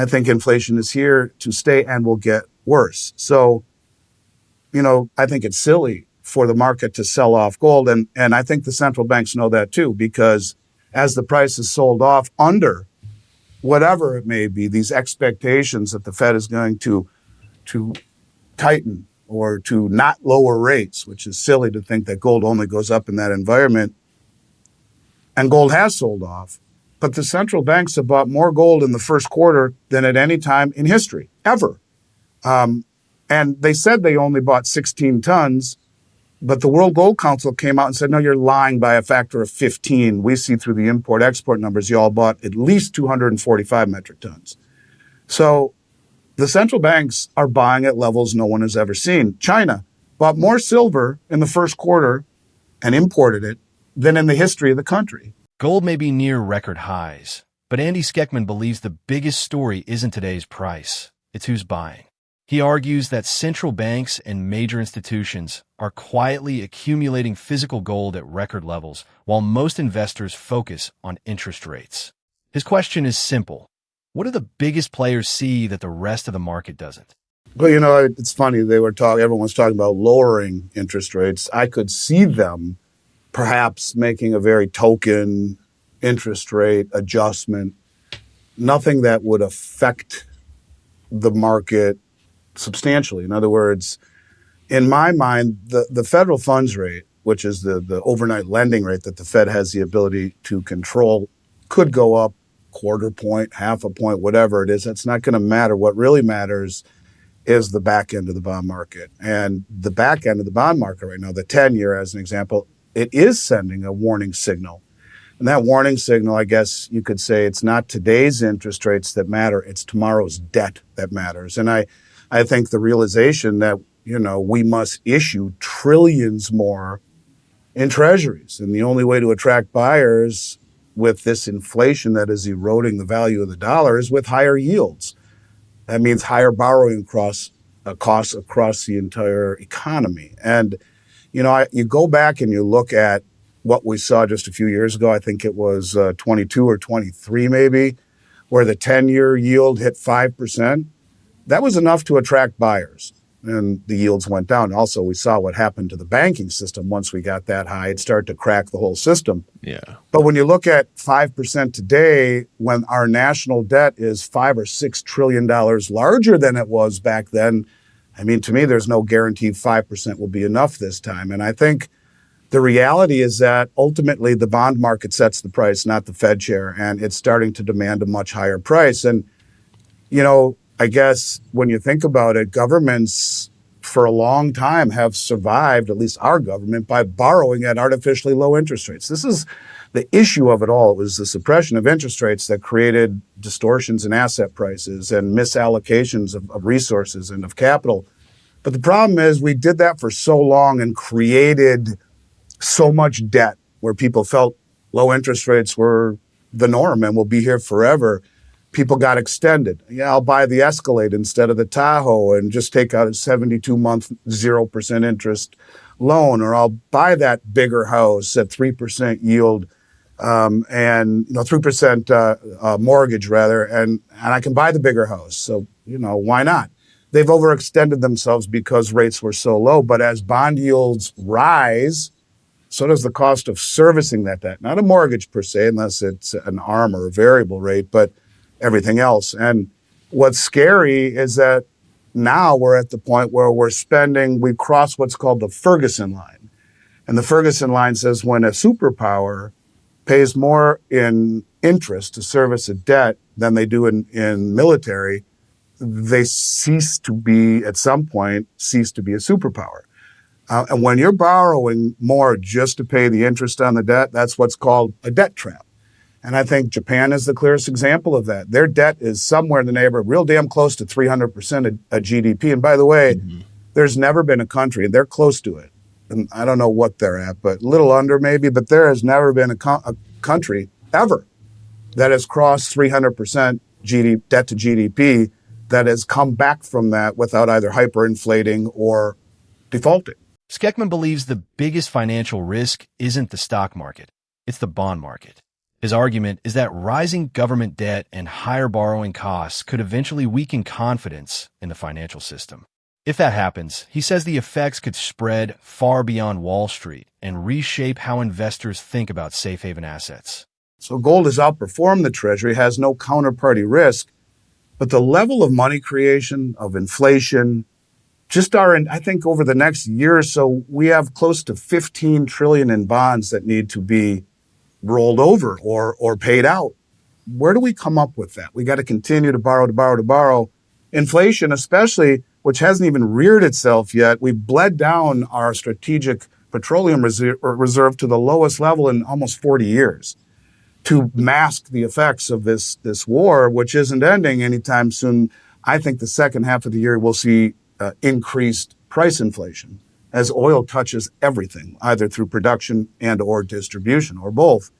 I think inflation is here to stay and will get worse. So, I think it's silly for the market to sell off gold. And I think the central banks know that too, because as the price is sold off under whatever it may be, these expectations that the Fed is going to tighten or to not lower rates, which is silly to think that gold only goes up in that environment. And gold has sold off. But the central banks have bought more gold in the first quarter than at any time in history, ever. And they said they only bought 16 tons, but the World Gold Council came out and said, no, you're lying by a factor of 15. We see through the import-export numbers, you all bought at least 245 metric tons. So the central banks are buying at levels no one has ever seen. China bought more silver in the first quarter and imported it than in the history of the country. Gold may be near record highs, but Andy Schectman believes the biggest story isn't today's price, it's who's buying. He argues that central banks and major institutions are quietly accumulating physical gold at record levels, while most investors focus on interest rates. His question is simple. What do the biggest players see that the rest of the market doesn't? Well, it's funny. Everyone's talking about lowering interest rates. I could see them perhaps making a very token interest rate adjustment, nothing that would affect the market substantially. In other words, in my mind, the federal funds rate, which is the overnight lending rate that the Fed has the ability to control, could go up quarter point, half a point, whatever it is. It's not going to matter. What really matters is the back end of the bond market. And the back end of the bond market right now, the 10-year as an example, it is sending a warning signal. And that warning signal, I guess you could say, it's not today's interest rates that matter, it's tomorrow's debt that matters. And I think the realization that, we must issue trillions more in treasuries. And the only way to attract buyers with this inflation that is eroding the value of the dollar is with higher yields. That means higher borrowing costs across the entire economy. And, you go back and you look at what we saw just a few years ago. I think it was 22 or 23 maybe, where the 10-year yield hit 5%. That was enough to attract buyers, and the yields went down. Also, we saw what happened to the banking system once we got that high. It started to crack the whole system. Yeah. But when you look at 5% today, when our national debt is $5 or $6 trillion larger than it was back then, to me, there's no guarantee 5% will be enough this time. And I think the reality is that ultimately the bond market sets the price, not the Fed chair, and it's starting to demand a much higher price. And, I guess when you think about it, governments for a long time have survived, at least our government, by borrowing at artificially low interest rates. This is the issue of it all. It was the suppression of interest rates that created distortions in asset prices and misallocations of resources and of capital. But the problem is we did that for so long and created so much debt where people felt low interest rates were the norm and will be here forever. People got extended. Yeah, I'll buy the Escalade instead of the Tahoe and just take out a 72-month 0% interest loan, or I'll buy that bigger house at 3% yield and 3% mortgage rather, and I can buy the bigger house. So why not? They've overextended themselves because rates were so low. But as bond yields rise, so does the cost of servicing that debt. Not a mortgage per se, unless it's an ARM or a variable rate, but everything else. And what's scary is that now we're at the point where we've crossed what's called the Ferguson line. And the Ferguson line says when a superpower pays more in interest to service a debt than they do in military, they at some point cease to be a superpower. And when you're borrowing more just to pay the interest on the debt, that's what's called a debt trap. And I think Japan is the clearest example of that. Their debt is somewhere in the neighborhood, real damn close to 300% of GDP. And by the way, there's never been a country, they're close to it. And I don't know what they're at, but a little under maybe, but there has never been a country ever that has crossed 300% debt to GDP that has come back from that without either hyperinflating or defaulting. Schectman believes the biggest financial risk isn't the stock market, it's the bond market. His argument is that rising government debt and higher borrowing costs could eventually weaken confidence in the financial system. If that happens, he says the effects could spread far beyond Wall Street and reshape how investors think about safe haven assets. So gold has outperformed the Treasury, has no counterparty risk, but the level of money creation, of inflation, I think over the next year or so, we have close to 15 trillion in bonds that need to be rolled over or paid out. Where do we come up with that? We got to continue to borrow. Inflation, especially, which hasn't even reared itself yet, we've bled down our strategic petroleum reserve to the lowest level in almost 40 years to mask the effects of this war, which isn't ending anytime soon. I think the second half of the year we'll see increased price inflation as oil touches everything, either through production and or distribution or both.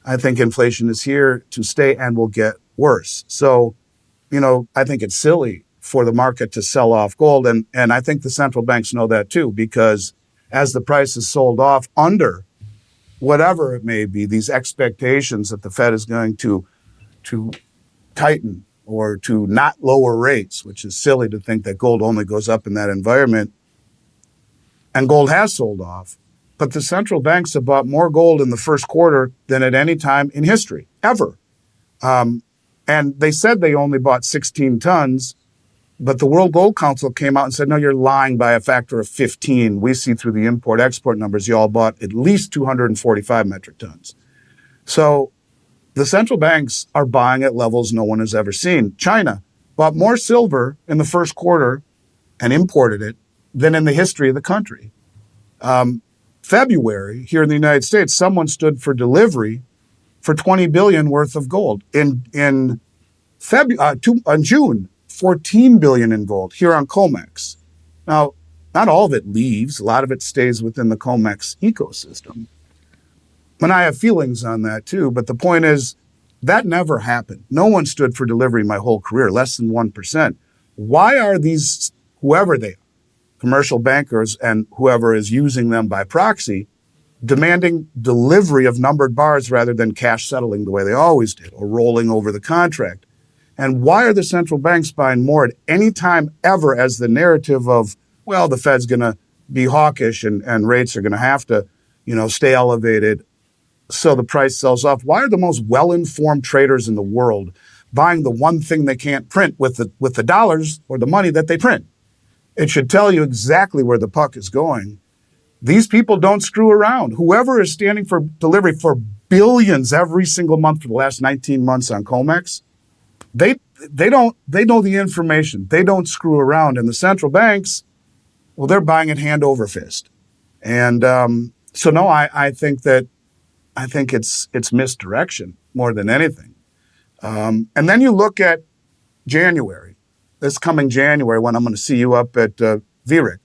I think inflation is here to stay and will get worse. So, I think it's silly for the market to sell off gold. And I think the central banks know that too, because as the price is sold off under whatever it may be, these expectations that the Fed is going to tighten or to not lower rates, which is silly to think that gold only goes up in that environment. And gold has sold off. But the central banks have bought more gold in the first quarter than at any time in history, ever. And they said they only bought 16 tons, but the World Gold Council came out and said, no, you're lying by a factor of 15. We see through the import-export numbers, you all bought at least 245 metric tons. So the central banks are buying at levels no one has ever seen. China bought more silver in the first quarter and imported it than in the history of the country. February, here in the United States, someone stood for delivery for $20 billion worth of gold. In June, $14 billion in gold here on COMEX. Now, not all of it leaves. A lot of it stays within the COMEX ecosystem. And I have feelings on that too, but the point is that never happened. No one stood for delivery my whole career, less than 1%. Why are these, whoever they are, commercial bankers and whoever is using them by proxy, demanding delivery of numbered bars rather than cash settling the way they always did or rolling over the contract? And why are the central banks buying more at any time ever as the narrative of, well, the Fed's going to be hawkish and rates are going to have to, stay elevated so the price sells off? Why are the most well-informed traders in the world buying the one thing they can't print with the dollars or the money that they print? It should tell you exactly where the puck is going. These people don't screw around. Whoever is standing for delivery for billions every single month for the last 19 months on COMEX, they know the information. They don't screw around. And the central banks, well, they're buying it hand over fist. And so no, I think it's misdirection more than anything. And then you look at January, this coming January, when I'm going to see you up at VRIC.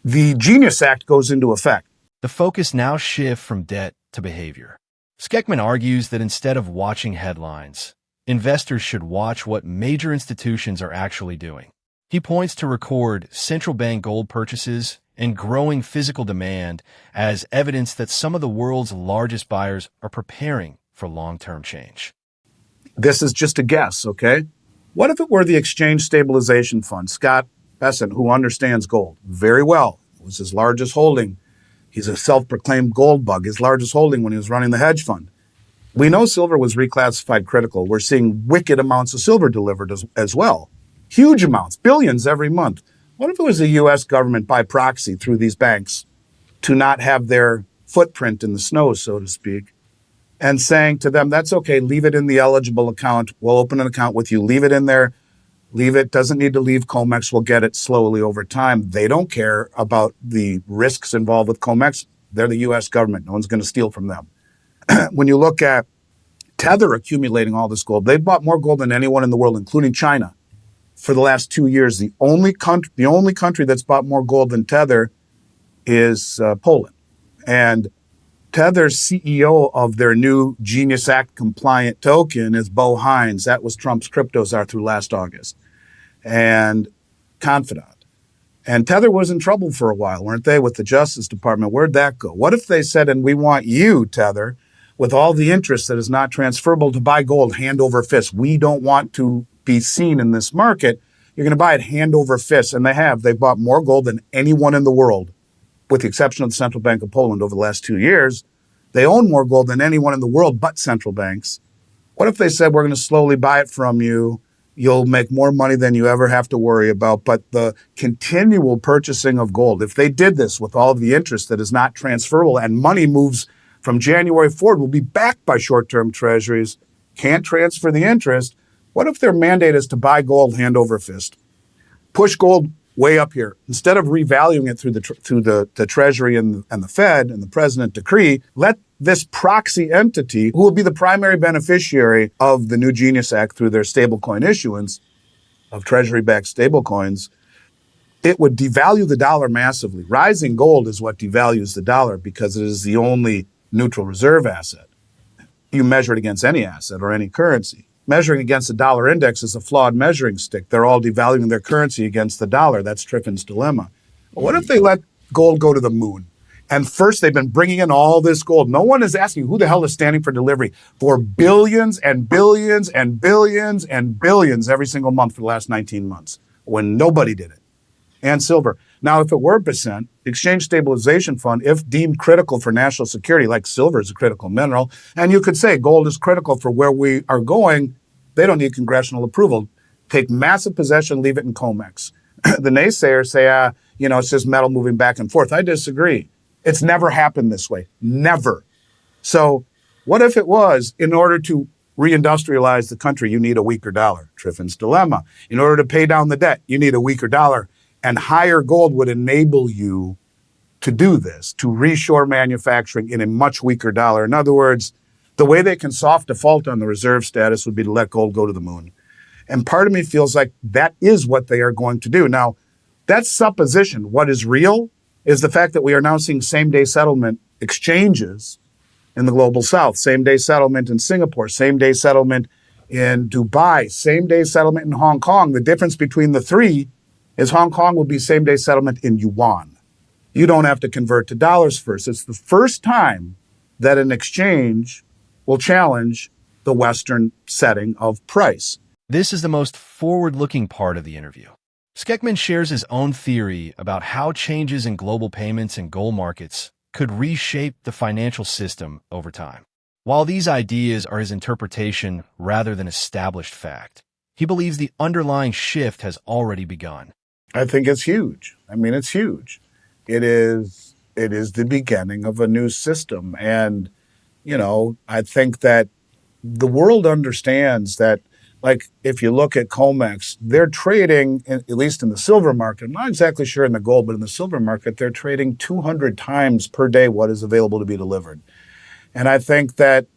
The Genius Act goes into effect. The focus now shifts from debt to behavior. Schectman argues that instead of watching headlines, investors should watch what major institutions are actually doing. He points to record central bank gold purchases and growing physical demand as evidence that some of the world's largest buyers are preparing for long-term change. This is just a guess, okay? What if it were the Exchange Stabilization Fund? Scott Bessent, who understands gold very well, it was his largest holding. He's a self-proclaimed gold bug, his largest holding when he was running the hedge fund. We know silver was reclassified critical. We're seeing wicked amounts of silver delivered as well. Huge amounts, billions every month. What if it was the U.S. government by proxy through these banks to not have their footprint in the snow, so to speak, and saying to them, that's okay, leave it in the eligible account. We'll open an account with you. Leave it in there. Leave it. Doesn't need to leave COMEX. We'll get it slowly over time. They don't care about the risks involved with COMEX. They're the U.S. government. No one's going to steal from them. When you look at Tether accumulating all this gold, they've bought more gold than anyone in the world, including China, for the last 2 years. The only country that's bought more gold than Tether is Poland. And Tether's CEO of their new Genius Act compliant token is Bo Hines. That was Trump's CryptoCzar through last August. And Confidant. And Tether was in trouble for a while, weren't they, with the Justice Department? Where'd that go? What if they said, and we want you, Tether, with all the interest that is not transferable to buy gold hand over fist. We don't want to be seen in this market. You're going to buy it hand over fist. And they have. They've bought more gold than anyone in the world, with the exception of the Central Bank of Poland over the last 2 years. They own more gold than anyone in the world but central banks. What if they said, we're going to slowly buy it from you? You'll make more money than you ever have to worry about. But the continual purchasing of gold, if they did this with all of the interest that is not transferable and money moves from January forward, will be backed by short-term treasuries, can't transfer the interest. What if their mandate is to buy gold hand over fist? Push gold way up here. Instead of revaluing it through the Treasury and the Fed and the President decree, let this proxy entity, who will be the primary beneficiary of the new Genius Act through their stablecoin issuance of Treasury-backed stablecoins, it would devalue the dollar massively. Rising gold is what devalues the dollar because it is the only neutral reserve asset. You measure it against any asset or any currency. Measuring against the dollar index is a flawed measuring stick. They're all devaluing their currency against the dollar. That's Triffin's dilemma. But what if they let gold go to the moon? And first, they've been bringing in all this gold. No one is asking who the hell is standing for delivery for billions and billions and billions and billions every single month for the last 19 months when nobody did it. And silver. Now, if it were percent, the Exchange Stabilization Fund, if deemed critical for national security, like silver is a critical mineral, and you could say gold is critical for where we are going, they don't need congressional approval. Take massive possession, leave it in COMEX. The naysayers say, it's just metal moving back and forth. I disagree. It's never happened this way. Never. So what if it was, in order to reindustrialize the country, you need a weaker dollar? Triffin's dilemma. In order to pay down the debt, you need a weaker dollar. And higher gold would enable you to do this, to reshore manufacturing in a much weaker dollar. In other words, the way they can soft default on the reserve status would be to let gold go to the moon. And part of me feels like that is what they are going to do. Now, that's supposition. What is real is the fact that we are now seeing same-day settlement exchanges in the global south, same-day settlement in Singapore, same-day settlement in Dubai, same-day settlement in Hong Kong. The difference between the three is Hong Kong will be same-day settlement in yuan. You don't have to convert to dollars first. It's the first time that an exchange will challenge the Western setting of price. This is the most forward-looking part of the interview. Schectman shares his own theory about how changes in global payments and gold markets could reshape the financial system over time. While these ideas are his interpretation rather than established fact, he believes the underlying shift has already begun. I think it's huge. It's huge. It is the beginning of a new system. And, I think that the world understands that, like, if you look at COMEX, they're trading, at least in the silver market, I'm not exactly sure in the gold, but in the silver market, they're trading 200 times per day what is available to be delivered. And I think that,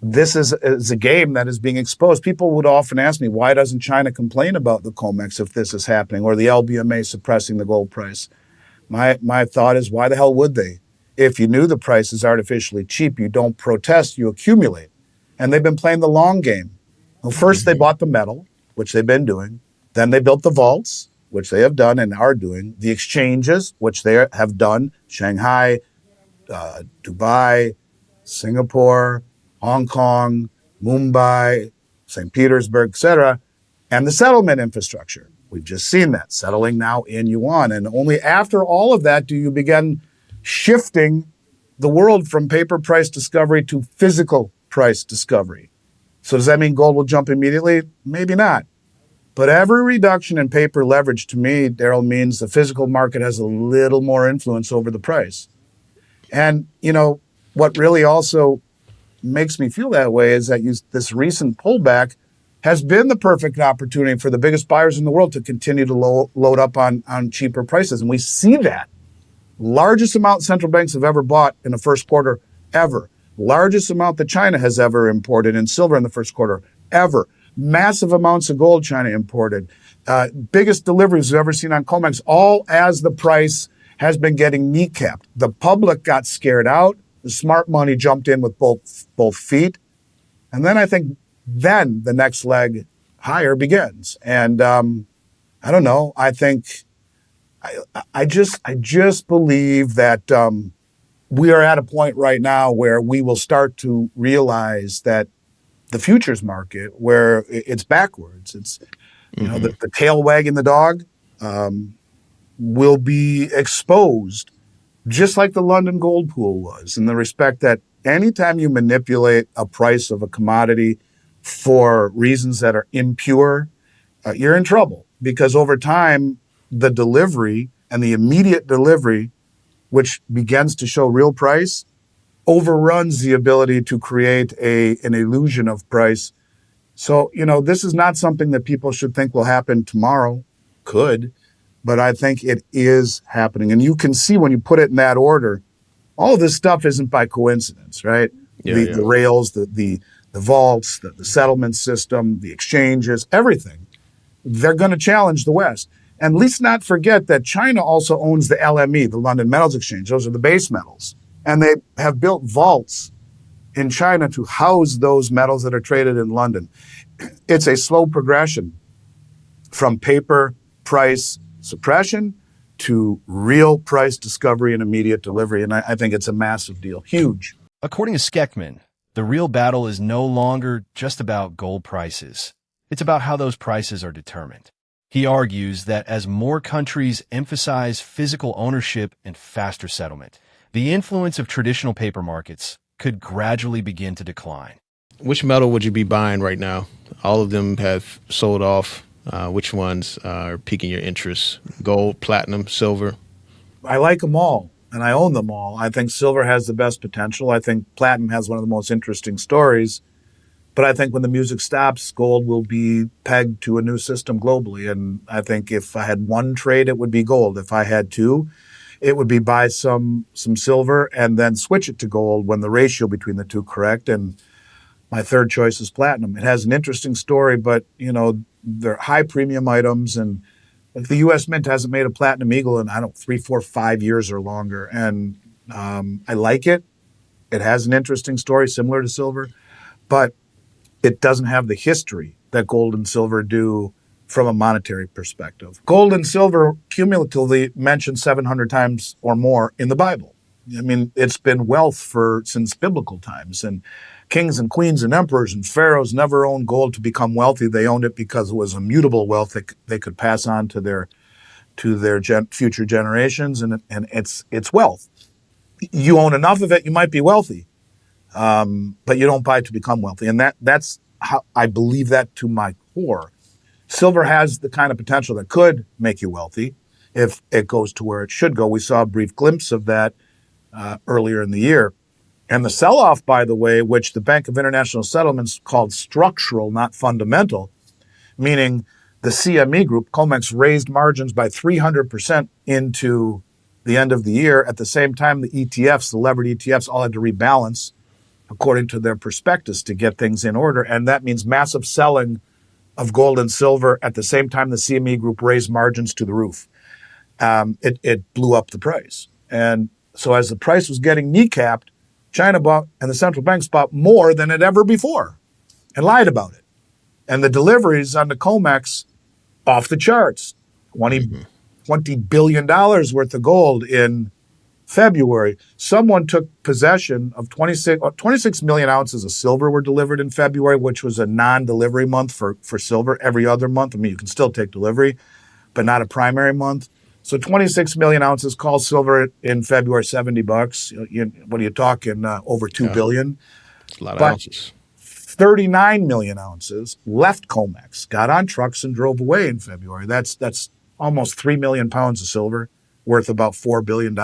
this is a game that is being exposed. People would often ask me, why doesn't China complain about the COMEX if this is happening, or the LBMA suppressing the gold price? My thought is, why the hell would they? If you knew the price is artificially cheap, you don't protest, you accumulate. And they've been playing the long game. Well, first they bought the metal, which they've been doing. Then they built the vaults, which they have done and are doing. The exchanges, which they have done. Shanghai, Dubai, Singapore, Hong Kong, Mumbai, St. Petersburg, etc., and the settlement infrastructure. We've just seen that settling now in yuan. And only after all of that do you begin shifting the world from paper price discovery to physical price discovery. So does that mean gold will jump immediately? Maybe not. But every reduction in paper leverage to me, Daryl, means the physical market has a little more influence over the price. And, what really also makes me feel that way is that this recent pullback has been the perfect opportunity for the biggest buyers in the world to continue to load up on cheaper prices. And we see that. Largest amount central banks have ever bought in the first quarter ever. Largest amount that China has ever imported in silver in the first quarter ever. Massive amounts of gold China imported. Biggest deliveries we've ever seen on COMEX, all as the price has been getting kneecapped. The public got scared out. The smart money jumped in with both feet. And then I think the next leg higher begins. And I don't know. I think I just believe that we are at a point right now where we will start to realize that the futures market, where it's backwards, it's, the tail wagging the dog, will be exposed, just like the London gold pool was, in the respect that anytime you manipulate a price of a commodity for reasons that are impure, you're in trouble, because over time, the delivery and the immediate delivery, which begins to show real price, overruns the ability to create an illusion of price. So, this is not something that people should think will happen tomorrow. Could, but I think it is happening. And you can see when you put it in that order, all of this stuff isn't by coincidence, right? Yeah, The rails, the vaults, the settlement system, the exchanges, everything. They're going to challenge the West. And let's not forget that China also owns the LME, the London Metals Exchange. Those are the base metals. And they have built vaults in China to house those metals that are traded in London. It's a slow progression from paper price suppression to real price discovery and immediate delivery. And I think it's a massive deal. Huge. According to Schectman, the real battle is no longer just about gold prices. It's about how those prices are determined. He argues that as more countries emphasize physical ownership and faster settlement, the influence of traditional paper markets could gradually begin to decline. Which metal would you be buying right now? All of them have sold off. Which ones are piquing your interest? Gold, platinum, silver? I like them all, and I own them all. I think silver has the best potential. I think platinum has one of the most interesting stories. But I think when the music stops, gold will be pegged to a new system globally. And I think if I had one trade, it would be gold. If I had two, it would be buy some silver and then switch it to gold when the ratio between the two correct. And my third choice is platinum. It has an interesting story, but they're high premium items, and the U.S. Mint hasn't made a platinum eagle in 3, 4, 5 years or longer. And I like it. It has an interesting story similar to silver, but it doesn't have the history that gold and silver do from a monetary perspective. Gold and silver cumulatively mentioned 700 times or more in the Bible. I mean, it's been wealth since biblical times, and kings and queens and emperors and pharaohs never owned gold to become wealthy. They owned it because it was immutable wealth that they could pass on to their future generations, and it's wealth. You own enough of it, you might be wealthy, but you don't buy to become wealthy, and that's how I believe that to my core. Silver has the kind of potential that could make you wealthy if it goes to where it should go. We saw a brief glimpse of that earlier in the year. And the sell-off, by the way, which the Bank of International Settlements called structural, not fundamental, meaning the CME group, COMEX, raised margins by 300% into the end of the year. At the same time, the ETFs, the levered ETFs, all had to rebalance according to their prospectus to get things in order. And that means massive selling of gold and silver at the same time the CME group raised margins to the roof. It blew up the price. And so as the price was getting kneecapped, China bought and the central banks bought more than it ever before and lied about it. And the deliveries on the COMEX off the charts, $20 billion worth of gold in February. Someone took possession of 26 million ounces of silver were delivered in February, which was a non-delivery month for silver. Every other month, I mean, you can still take delivery, but not a primary month. So 26 million ounces, call silver in February $70. What are you talking? Over 2 billion. It's a lot of ounces. 39 million ounces left COMEX, got on trucks and drove away in February. That's almost 3 million pounds of silver, worth about $4 billion.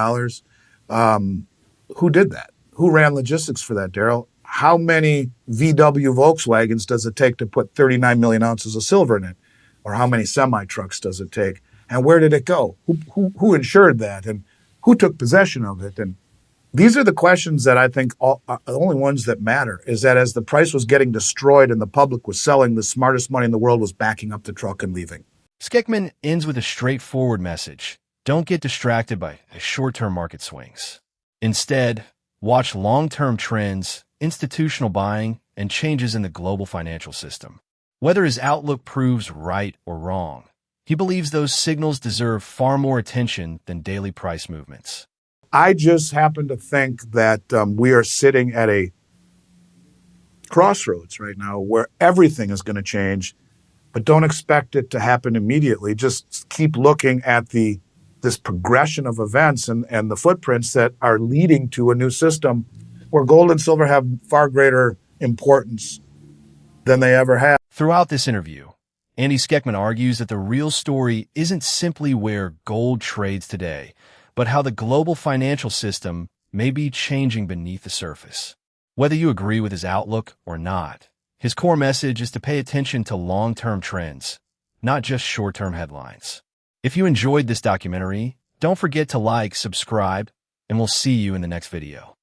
Who did that? Who ran logistics for that, Daryl? How many VW Volkswagens does it take to put 39 million ounces of silver in it? Or how many semi-trucks does it take? And where did it go? Who insured that? And who took possession of it? And these are the questions that I think are the only ones that matter, is that as the price was getting destroyed and the public was selling, the smartest money in the world was backing up the truck and leaving. Schectman ends with a straightforward message. Don't get distracted by short-term market swings. Instead, watch long-term trends, institutional buying, and changes in the global financial system. Whether his outlook proves right or wrong, he believes those signals deserve far more attention than daily price movements. I just happen to think that we are sitting at a crossroads right now where everything is going to change, but don't expect it to happen immediately. Just keep looking at this progression of events and the footprints that are leading to a new system where gold and silver have far greater importance than they ever have. Throughout this interview, Andy Schectman argues that the real story isn't simply where gold trades today, but how the global financial system may be changing beneath the surface. Whether you agree with his outlook or not, his core message is to pay attention to long-term trends, not just short-term headlines. If you enjoyed this documentary, don't forget to like, subscribe, and we'll see you in the next video.